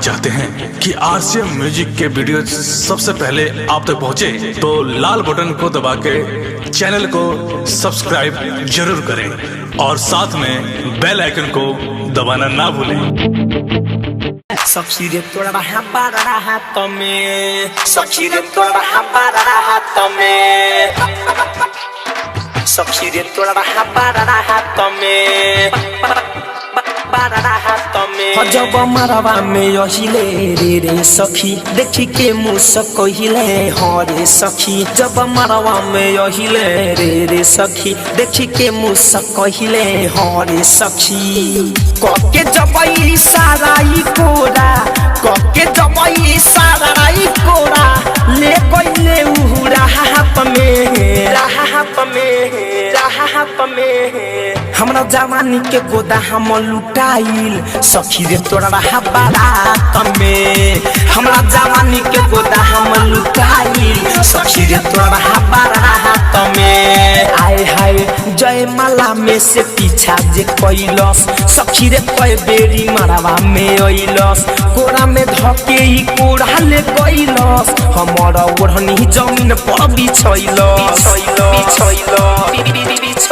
चाहते हैं कि आरसीएम म्यूजिक के वीडियो सबसे पहले आप तक पहुंचे, तो लाल बटन को दबा के चैनल को सब्सक्राइब जरूर करें और साथ में बेल आइकन को दबाना ना भूलें। सखी रे तोरा हमारा हाथ में, सखी रे तोरा हमारा हाथ में, सखी रे तोरा हमारा हाथ में, जब मरवा में यहिले रे सखी देखी के मुस कहिले हरे सखी, जब मरवा में यहिले रे सखी देखी के मुस कहिले हरे सखी। कके जबई साराई कोरा, कके जबई साराई कोरा ले गइले उहुरा हाथ में, राहत में, राहत में हमरा जवानी के गोदा हम लुटाइल। सखी रे तोरा बारात में हमरा जवानी के गोदा हम लुटाइल। सखी रे तोरा बारात में आए हाय जय माला में से पीछा जे कैलस, सखी रे कई बेरी मरवा में अइलस, कोरा में धके ई कोरा ले गइलस, हमरा ओढ़नी जमीन पर बिछैलस,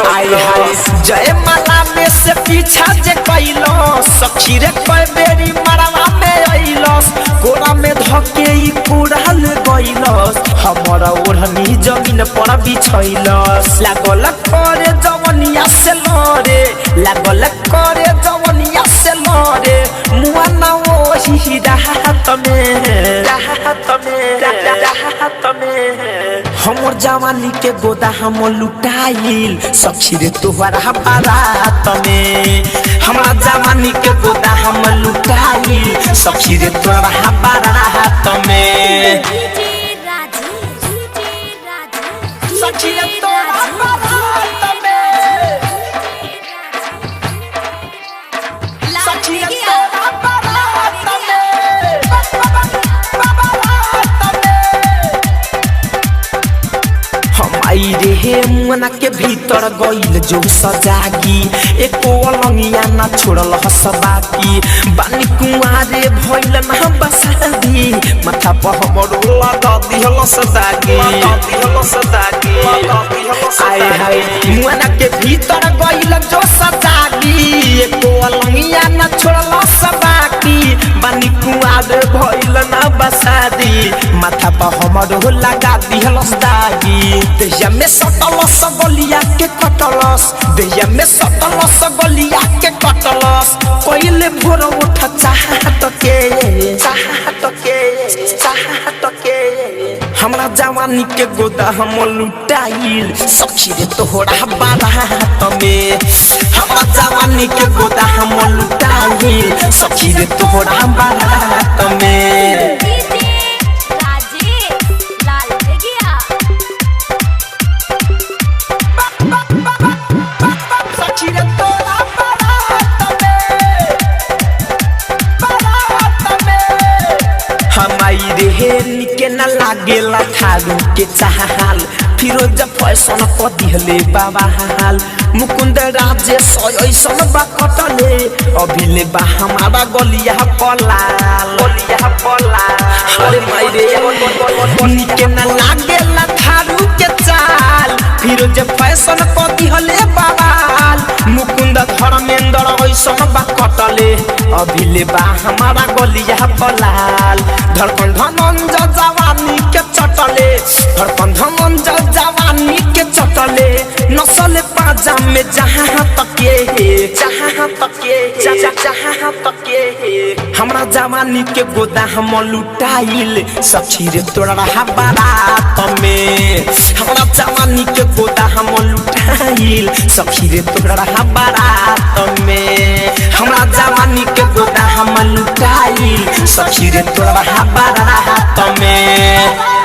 आए हाय जय माला में से पीछा जे कैलस, सखी रे कई बेरी मरवा में अइलस, कोरा में धके ई कोरा ले गइलस, हमरा ओढ़नी जमीन पर बिछैलस। लागल करे जवनिया से लरे, लागल करे जवनिया से लरे, मुआ ना ओही राहत में, राहत में, राहत में हमर जवानी के गोदा हम लुटाइल। सखी रे तोहरा बारात में हमरा जवानी के गोदा हम लुटाइल। सखी रे तोहरा बारात में सखी रे तोहरा बारात में, सखी रे तोहरा बारात में, हम आई रे मना के भीतर गइल जो सजागी, एको अलंगिया ना छोड़ल हसबाकी, बानी कुआरे भइल ना बसादी, माथा पर हमर लगा दिहल सदागी, आए हाय मना के भीतर गइल जो सजागी, एको अलंगिया ना छोड़ल हसबाकी, बानी कुआरे भइल ना बसादी, माथा पर हमर लगा दिहल सदागी। देहिया में सटलस गलिया के कटलस, देहिया में सटलस गलिया के कटलस, कोइले भोर उठ चाहत के, चाहत के, चाहत के हमरा जवानी के गोदा हम लुटाइल। सखी रे तोहरा बारात में हमरा जवानी के गोदा हम लुटाइल। सखी रे तोहरा बारात में निके न लागेला थारू के चाहाल, फिरोज फैशन क दिहले बाबा हाल, मुकुंद राजे सयसन बा कटले, अभिले बा हमारा गलिया पलाल, गलिया पलाल। अरे माई रे निके न लागेला थारू के चाल, फिरोज फैशन क दिहले बाबा हाल, मुकुंद धर्मेंद्र ऐसन बा कटले, अभिले बा हमारा गलिया पलाल। धड़कन धनंज जवानी के चटले, धड़कन धनंज जवानी के चटले, नसल पाजा में जहाँ तके, जहाँ तके, जहाँ तके हमरा जवानी के गोदा हम लुटाइल। सखी रे तोरा बारात में हमरा जवानी के गोदा हम लुटाइल। सखी रे तोरा बारात में हमरा जवानी के गोदा हम लुटाइल। सखी रे तोरा बारात में।